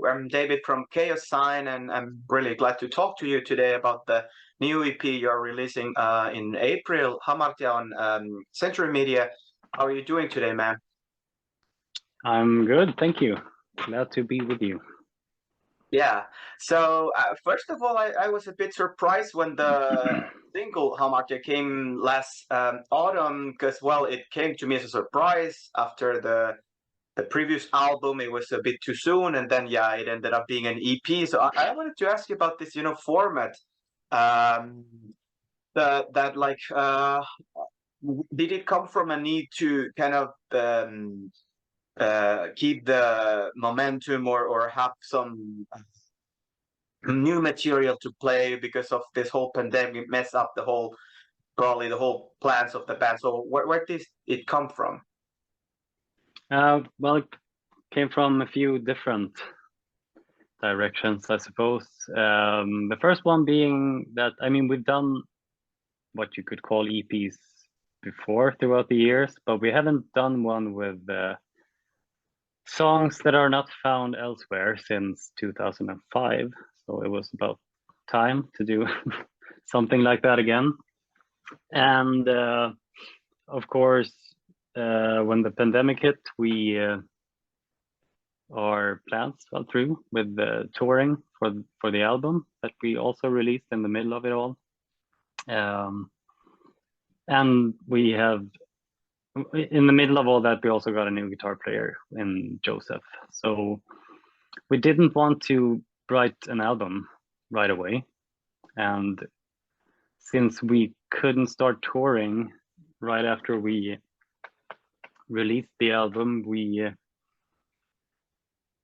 I'm David from Chaoszine, and I'm really glad to talk to you today about the new EP you're releasing in April, Hamartia on Century Media. How are you doing today, man? I'm good, thank you. Glad to be with you. Yeah, so first of all, I was a bit surprised when the single Hamartia came last autumn, because, well, it came to me as a surprise after the previous album. It was a bit too soon, and then yeah, it ended up being an EP. So I wanted to ask you about this, format. Um, that like, did it come from a need to kind of keep the momentum, or have some new material to play because of this whole pandemic mess up probably the whole plans of the band? So where did it come from? Well, it came from a few different directions, I suppose. The first one being that, I mean, we've done what you could call EPs before throughout the years, but we haven't done one with songs that are not found elsewhere since 2005. So it was about time to do something like that again. And of course, when the pandemic hit, our plans fell through with the touring for the album that we also released in the middle of it all. And we have, in the middle of all that, we also got a new guitar player in Joseph. So we didn't want to write an album right away. And since we couldn't start touring right after we released the album, we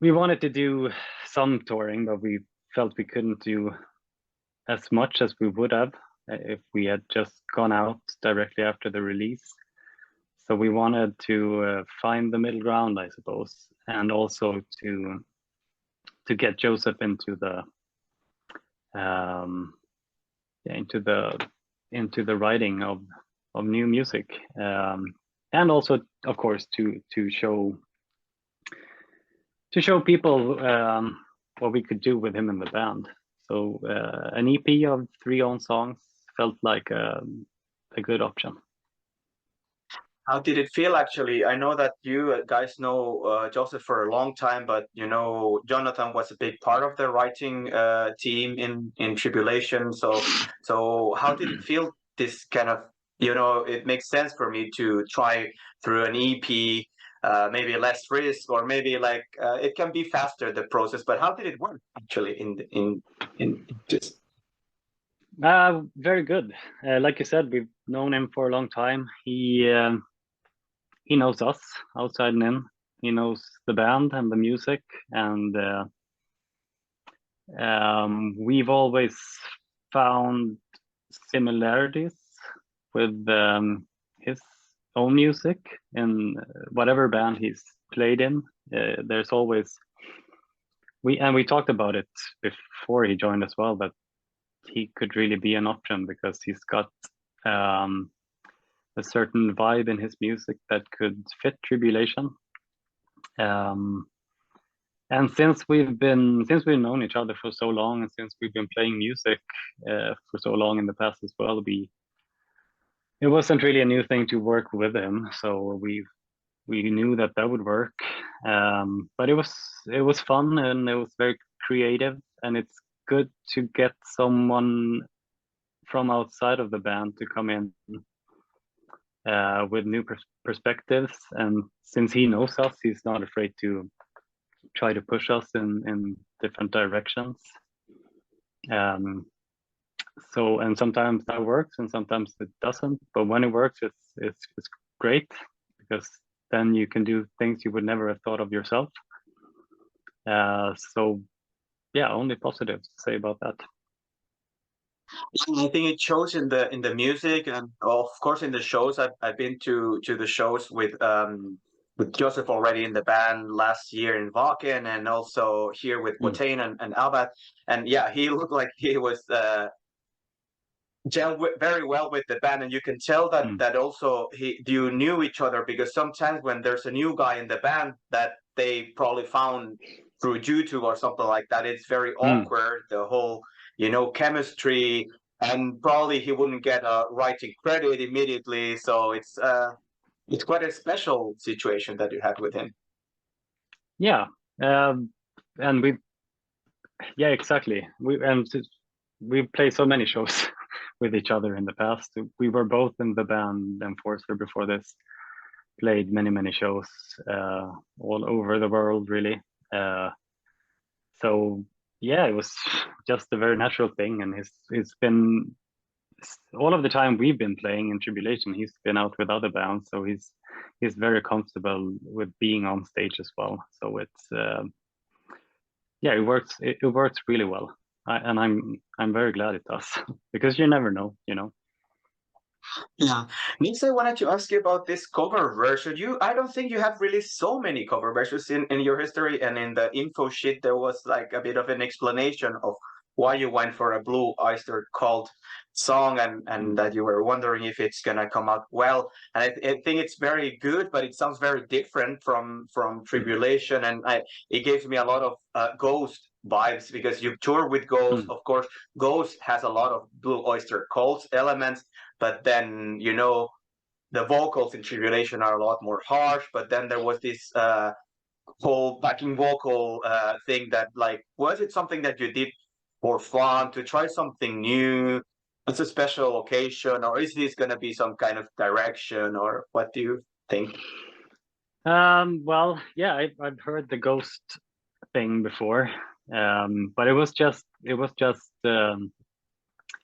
wanted to do some touring, but we felt we couldn't do as much as we would have if we had just gone out directly after the release. So we wanted to find the middle ground, I suppose, and also to get Joseph into the writing of new music, and also, of course, to show people what we could do with him in the band. So an EP of 3 own songs felt like a good option. How did it feel, actually? I know that you guys know Joseph for a long time, but Jonathan was a big part of the writing team in Tribulation. So how did it feel? This kind of, it makes sense for me to try through an EP, maybe less risk, or maybe like it can be faster, the process. But how did it work actually in this? Very good. Like you said, we've known him for a long time. He knows us outside and in. He knows the band and the music, and we've always found similarities with his own music in whatever band he's played in. There's always, we talked about it before he joined as well, that he could really be an option because he's got a certain vibe in his music that could fit Tribulation. And since we've known each other for so long, and since we've been playing music for so long in the past as well, it wasn't really a new thing to work with him. So we knew that would work. But it was fun, and it was very creative, and it's good to get someone from outside of the band to come in with new perspectives. And since he knows us, he's not afraid to try to push us in different directions. So, and sometimes that works and sometimes it doesn't, but when it works, it's great, because then you can do things you would never have thought of yourself. So yeah, only positive to say about that. I think it shows in the music, and of course in the shows. I've been to the shows with Joseph already in the band last year in Wacken, and also here with Botane and Albat. And yeah, he looked like he was gel very well with the band, and you can tell that also you knew each other, because sometimes when there's a new guy in the band, that they probably found through YouTube or something like that, it's very awkward, the whole, you know, chemistry, and probably he wouldn't get a writing credit immediately. So it's quite a special situation that you had with him. Yeah, and yeah, exactly. We played so many shows with each other in the past. We were both in the band Enforcer before this, played many shows all over the world, really. So yeah, it was just a very natural thing, and he's been all of the time we've been playing in Tribulation, he's been out with other bands, so he's very comfortable with being on stage as well. So it's yeah, it works really well. And I'm very glad it does because you never know, you know. Yeah, Nils, I wanted to ask you about this cover version. I don't think you have released so many cover versions in your history, and in the info sheet there was like a bit of an explanation of why you went for a Blue Oyster Cult song, and that you were wondering if it's gonna come out well. And I think it's very good, but it sounds very different from Tribulation, and it gives me a lot of Ghost vibes, because you tour with Ghost. Of course, Ghost has a lot of Blue Oyster Cult elements, but then, you know, the vocals in Tribulation are a lot more harsh. But then there was this whole backing vocal thing that, like, was it something that you did for fun, to try something new? It's a special occasion, or is this going to be some kind of direction, or what do you think? Well, yeah, I've heard the Ghost thing before, but it was just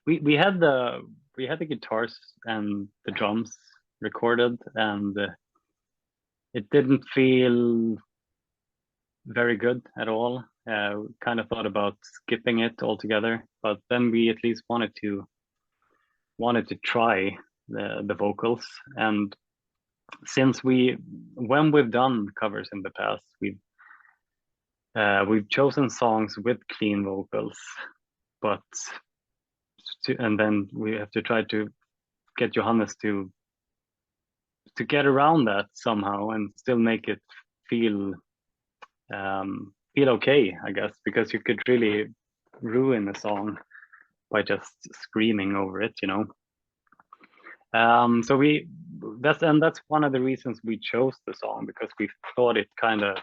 we had the guitars and the drums recorded, and it didn't feel very good at all. Kind of thought about skipping it altogether, but then we at least wanted to try the vocals. And since when we've done covers in the past, we've chosen songs with clean vocals, but and then we have to try to get Johannes to get around that somehow and still make it feel okay, I guess, because you could really ruin a song by just screaming over it, you know. So that's one of the reasons we chose the song, because we thought it kind of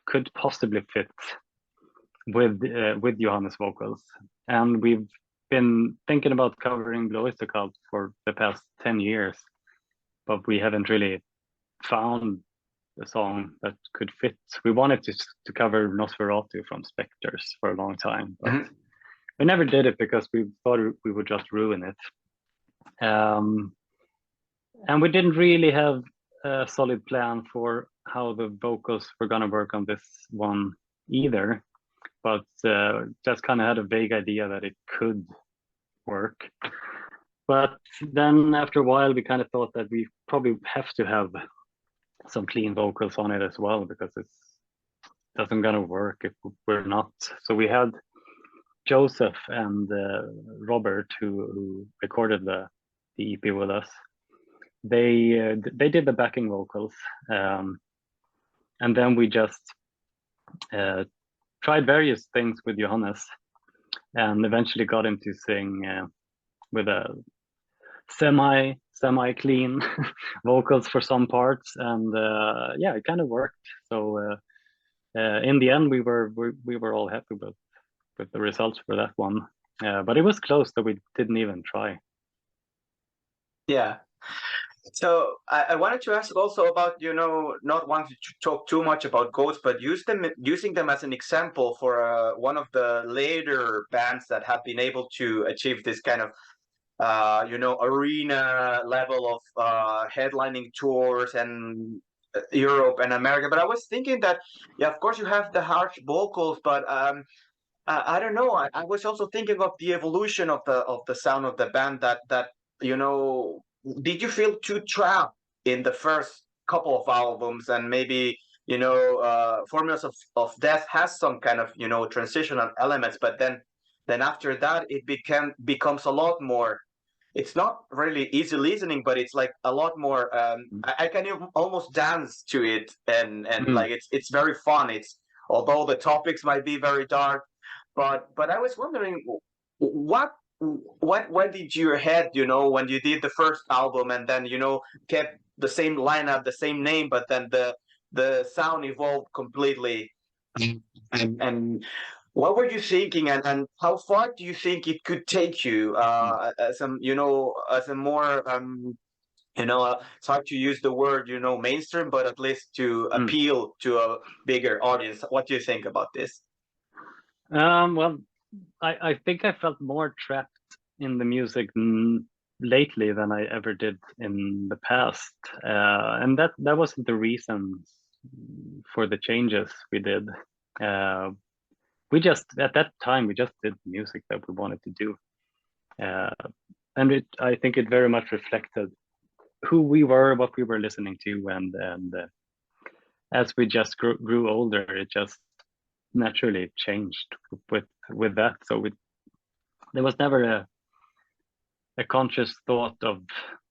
could possibly fit with Johannes vocals. And we've been thinking about covering Blue Oyster Cult for the past 10 years, but we haven't really found a song that could fit. We wanted to cover Nosferatu from Spectres for a long time, but we never did it because we thought we would just ruin it. And we didn't really have a solid plan for how the vocals were gonna work on this one either, but just kind of had a vague idea that it could work. But then after a while, we kind of thought that we probably have to have some clean vocals on it as well, because it doesn't gonna work if we're not. So we had Joseph and Robert, who recorded the EP with us. They did the backing vocals, and then we just tried various things with Johannes, and eventually got him to sing with a semi clean vocals for some parts, and yeah, it kind of worked. So in the end, we were all happy with the results for that one, but it was close that we didn't even try. Yeah. So I wanted to ask also about, you know, not wanting to talk too much about Ghosts, but using them as an example for one of the later bands that have been able to achieve this kind of you know, arena level of headlining tours and Europe and America. But I was thinking that, yeah, of course you have the harsh vocals, but I don't know. I was also thinking of the evolution of the sound of the band. That you know, did you feel too trapped in the first couple of albums, and maybe, you know, Formulas of Death has some kind of, you know, transitional elements, but then after that it becomes a lot more. It's not really easy listening, but it's like a lot more. I can almost dance to it, and like it's very fun. It's although the topics might be very dark. But I was wondering, what went into your head, when you did the first album and then kept the same lineup, the same name, but then the sound evolved completely. And what were you thinking, and how far do you think it could take you, as a more it's hard to use the word mainstream, but at least to appeal to a bigger audience? What do you think about this? Well, I think I felt more trapped in the music lately than I ever did in the past, and that wasn't the reason for the changes we did. We just, at that time, we just did music that we wanted to do, and I think it very much reflected who we were, what we were listening to, and as we just grew older, it just naturally changed with that. So there was never a conscious thought of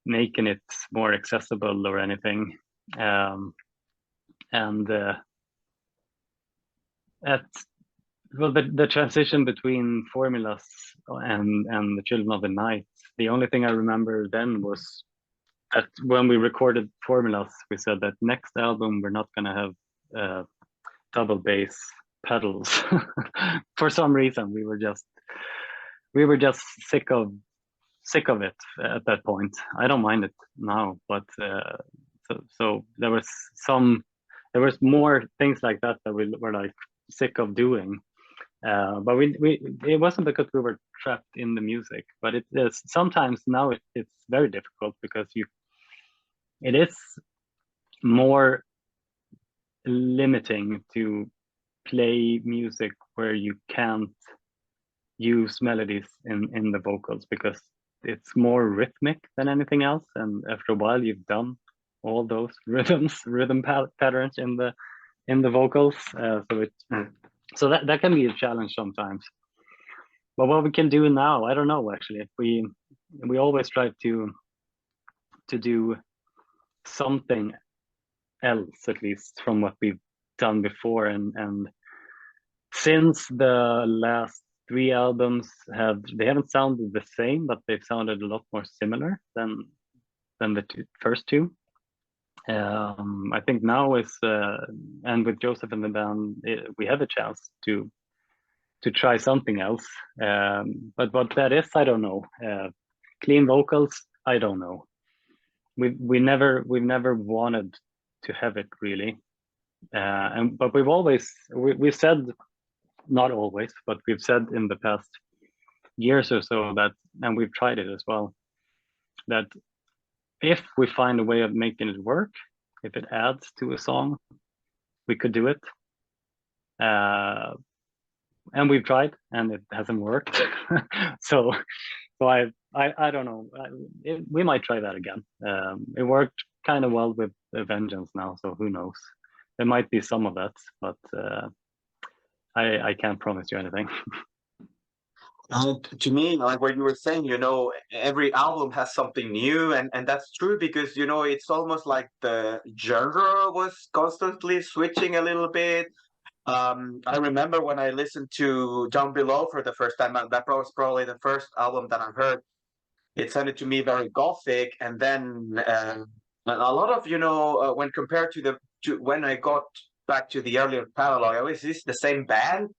making it more accessible or anything. The transition between Formulas and the Children of the Night, the only thing I remember then was that when we recorded Formulas, we said that next album we're not going to have double bass pedals. For some reason, we were just sick of it at that point. I don't mind it now, but so there was more things like that we were like sick of doing. But it wasn't because we were trapped in the music, but it is sometimes now it's very difficult because it is more limiting to play music where you can't use melodies in the vocals, because it's more rhythmic than anything else, and after a while you've done all those rhythm patterns in the vocals, so that can be a challenge sometimes. But what we can do now, I don't know, actually. We always try to do something else, at least from what we've done before, and since the last 3 albums they haven't sounded the same, but they've sounded a lot more similar than the first 2. I think now is and with Joseph in the band, we have a chance to try something else, but what that is, I don't know. Clean vocals, I don't know. We've never wanted to have it, really, but we've said, not always, but we've said in the past years or so that, and we've tried it as well, that if we find a way of making it work, if it adds to a song, we could do it. And we've tried, and it hasn't worked. so I don't know. We might try that again. It worked kind of well with A Vengeance now, so who knows? There might be some of that, but I can't promise you anything. To me, like what you were saying, every album has something new, and that's true, because it's almost like the genre was constantly switching a little bit. I remember when I listened to Down Below for the first time, that was probably the first album that I heard. It sounded to me very gothic, and then a lot of when compared to when I got back to the earlier catalog, is this the same band?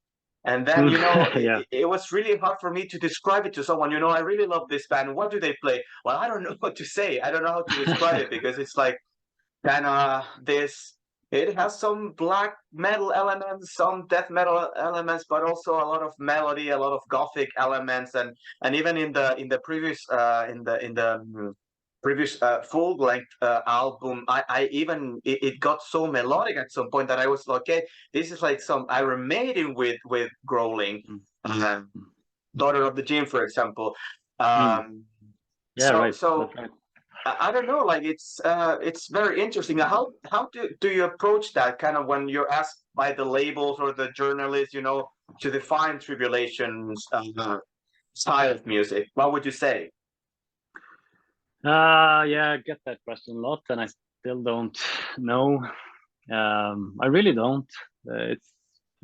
And then Yeah. it was really hard for me to describe it to someone. I really love this band. What do they play? Well, I don't know what to say. I don't know how to describe it, because it's like kind of this. It has some black metal elements, some death metal elements, but also a lot of melody, a lot of gothic elements, and even in the previous previous full-length album, I even it got so melodic at some point that I was like, okay, this is like some Iron Maiden with growling. Daughter of the Gym, for example. Yeah, right. So That's right. I don't know, like it's very interesting. How do you approach that kind of when you're asked by the labels or the journalists, to define Tribulation's style of music? What would you say? Yeah, I get that question a lot, and I still don't know. I really don't. It's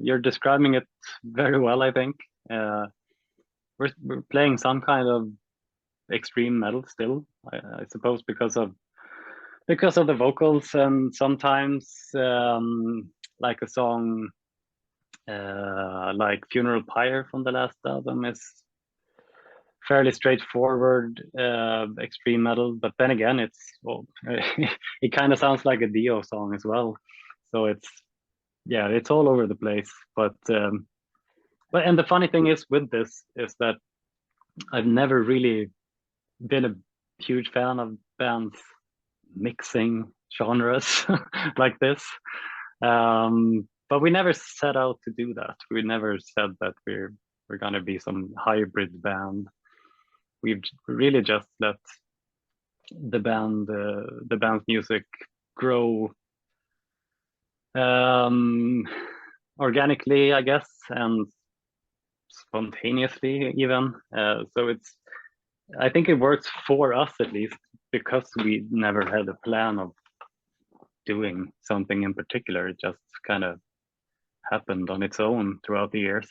you're describing it very well, I think. We're playing some kind of extreme metal still, I suppose, because of the vocals, and sometimes like a song like Funeral Pyre from the last album is fairly straightforward extreme metal, but then again it's it kind of sounds like a Dio song as well, so it's all over the place. But and the funny thing is with this is that I've never really been a huge fan of bands mixing genres like this. But we never set out to do that. We never said that we're gonna be some hybrid band. We've really just let the band's music grow organically, I guess, and spontaneously even. So I think it works for us, at least, because we never had a plan of doing something in particular. It just kind of happened on its own throughout the years.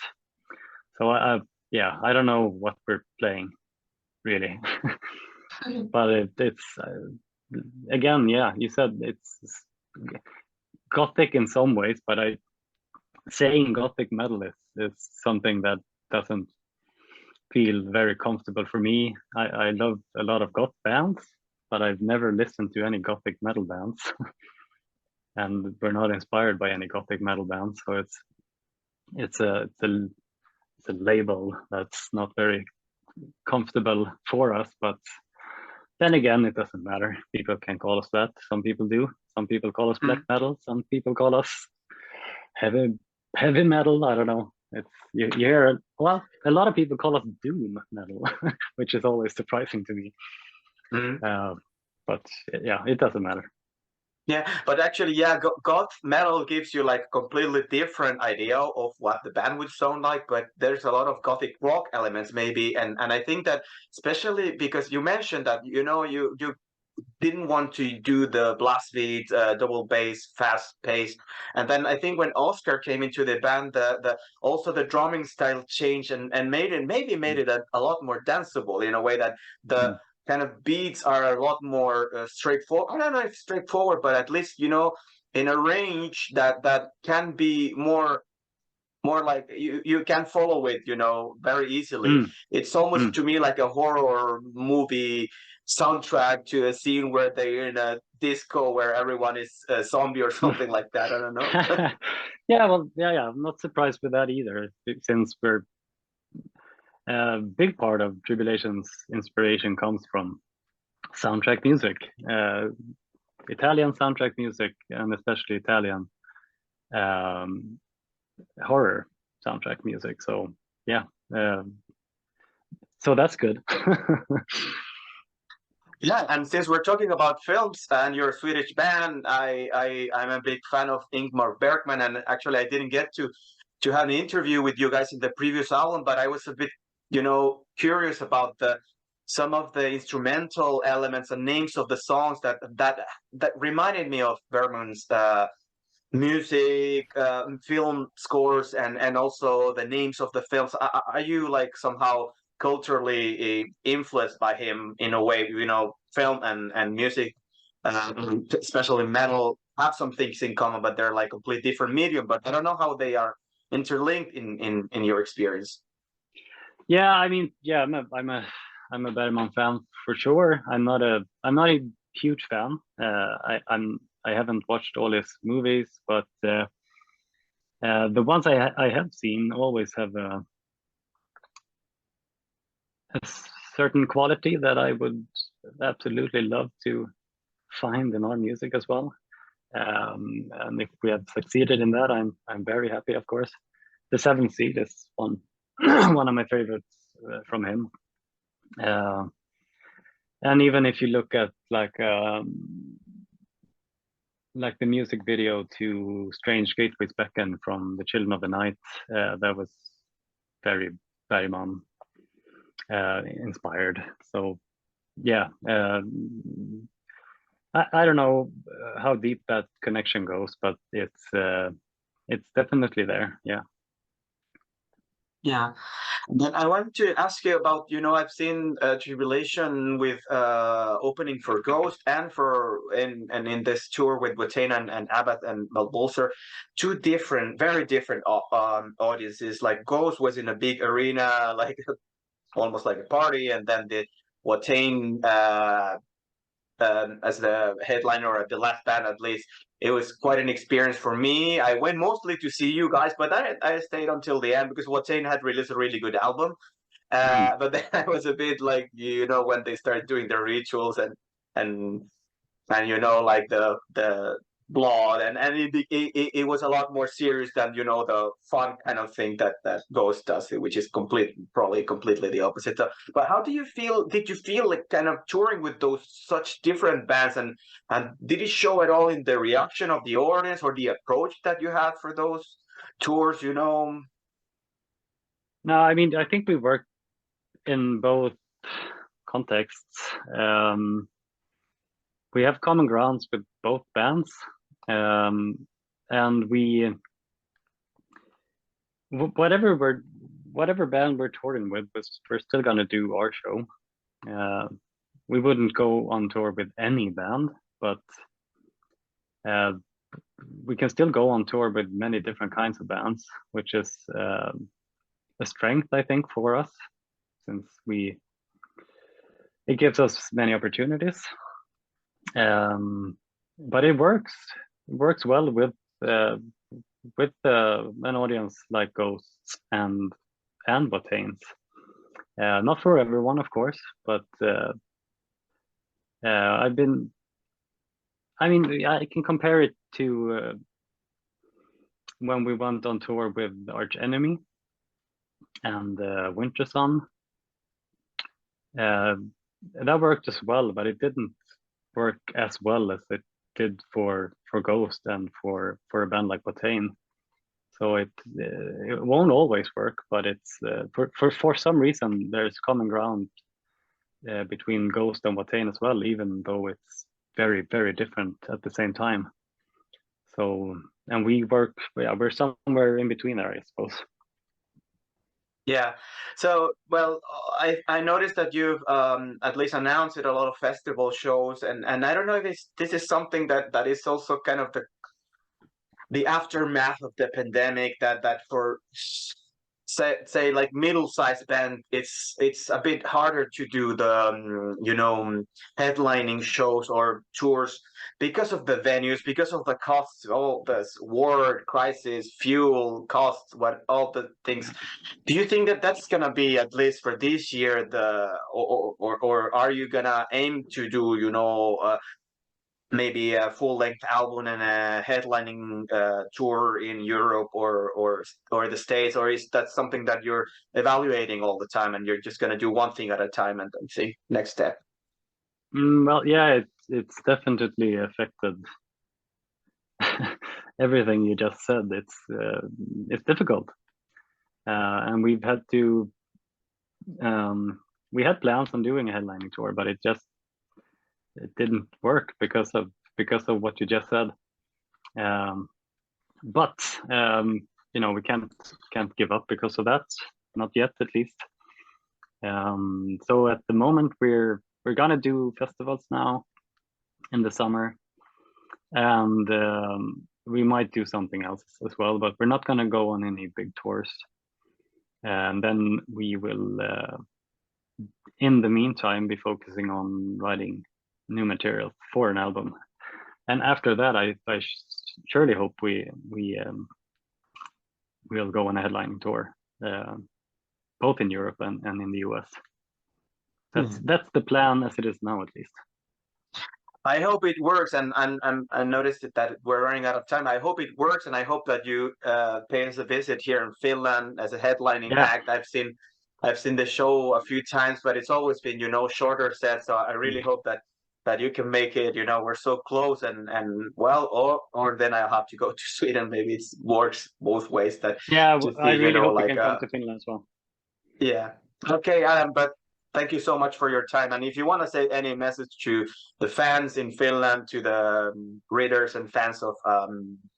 So I don't know what we're playing really, but it's again, yeah, you said it's gothic in some ways, but saying gothic metal is something that doesn't feel very comfortable for me. I love a lot of goth bands, but I've never listened to any gothic metal bands. And we're not inspired by any gothic metal bands, so it's a label that's not very comfortable for us. But then again, it doesn't matter. People can call us that. Some people do. Some people call us black metal. Some people call us heavy metal. I don't know. It's you hear, well, a lot of people call us doom metal, which is always surprising to me. But yeah, it doesn't matter. Yeah, but actually, yeah, goth metal gives you like a completely different idea of what the band would sound like. But there's a lot of gothic rock elements, maybe, and I think that especially because you mentioned that you didn't want to do the blast beat, double bass, fast pace, and then I think when Oscar came into the band, also the drumming style changed and made it a lot more danceable in a way that the kind of beats are a lot more straightforward. I don't know if straightforward, but at least in a range that can be more like you can follow it very easily. It's almost to me like a horror movie soundtrack to a scene where they're in a disco where everyone is a zombie or something like that. I don't know. Yeah, I'm not surprised with that either, since we're a big part of Tribulation's inspiration comes from soundtrack music, Italian soundtrack music, and especially Italian horror soundtrack music. So yeah, so that's good. Yeah, and since we're talking about films and you're a Swedish band, I'm a big fan of Ingmar Bergman, and actually I didn't get to have an interview with you guys in the previous album, but I was a bit curious about some of the instrumental elements and names of the songs that reminded me of Bergman's music, film scores, and also the names of the films. Are you like somehow culturally influenced by him in a way? Film and music, especially metal, have some things in common, but they're like completely different medium. But I don't know how they are interlinked in your experience. Yeah, I mean, yeah, I'm a Bergman fan for sure. I'm not a huge fan. I haven't watched all his movies, but the ones I have seen always have a certain quality that I would absolutely love to find in our music as well. And if we have succeeded in that, I'm very happy, of course. The Seventh Seal is one one of my favorites from him. And even if you look at like the music video to Strange Gateways Beckon from The Children of the Night, that was very Bergman inspired. So yeah, I don't know how deep that connection goes, but it's it's definitely there. Yeah. Yeah. Then I wanted to ask you about, I've seen Tribulation with opening for Ghost and in this tour with Watain and Abbott and Balbolser, two very different audiences. Like Ghost was in a big arena, like almost like a party, and then the Watain as the headliner or the last band at least. It was quite an experience for me. I went mostly to see you guys, but I stayed until the end because Watain had released a really good album. But then I was a bit like, when they started doing their rituals and like the blood and it was a lot more serious than the fun kind of thing that Ghost does, which is probably completely the opposite. But how do you feel? Did you feel like kind of touring with those such different bands, and did it show at all in the reaction of the audience or the approach that you had for those tours? No, I mean, I think we worked in both contexts. We have common grounds with both bands, and whatever band we're touring with, we're still gonna do our show. We wouldn't go on tour with any band, but we can still go on tour with many different kinds of bands, which is a strength, I think, for us, since it gives us many opportunities. But it works well with an audience like Ghosts and Bothanes. Not for everyone, of course, but I can compare it to when we went on tour with Arch Enemy and Winter Sun. That worked as well, but it didn't work as well as it did for Ghost and for a band like Botane. So it won't always work, but it's for some reason there's common ground between Ghost and Botane as well, even though it's very, very different at the same time. So, and we're somewhere in between there, I suppose. Yeah. So, well, I noticed that you've at least announced at a lot of festival shows, and I don't know if this is something that is also kind of the aftermath of the pandemic, that for say like middle-sized band, it's a bit harder to do the headlining shows or tours because of the venues, because of the costs, all this war crisis, fuel costs, all the things. Do you think that that's gonna be, at least for this year, or are you gonna aim to do maybe a full-length album and a headlining tour in Europe or the States, or is that something that you're evaluating all the time and you're just gonna do one thing at a time and then see next step? Well, yeah, it's definitely affected everything you just said. It's difficult, and we've had to. We had plans on doing a headlining tour, but it didn't work because of what you just said. But we can't give up because of that, not yet at least. So at the moment we're gonna do festivals now in the summer, and we might do something else as well, but we're not gonna go on any big tours. And then we will in the meantime be focusing on writing new material for an album, and after that I surely hope we'll go on a headlining tour, both in Europe and in the US. That's the plan as it is now, at least. I hope it works, and I noticed that we're running out of time. I hope it works, and I hope that you pay us a visit here in Finland as a headlining act. I've seen the show a few times, but it's always been shorter sets. So I really hope that you can make it. We're so close, and well, or then I'll have to go to Sweden. Maybe it works both ways. I really hope you can come to Finland as well. Yeah. Okay, Adam. But Thank you so much for your time. And if you want to say any message to the fans in Finland, to the readers and fans of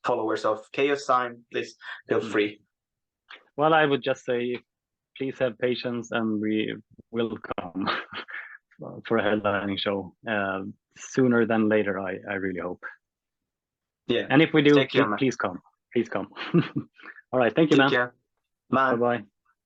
followers of Chaoszine, please feel free. Well, I would just say, please have patience, and we will come for a headlining show sooner than later. I really hope. Yeah. And if we do, Take care, please come. Please come. All right. Thank you, man. Take care. Bye. Bye-bye.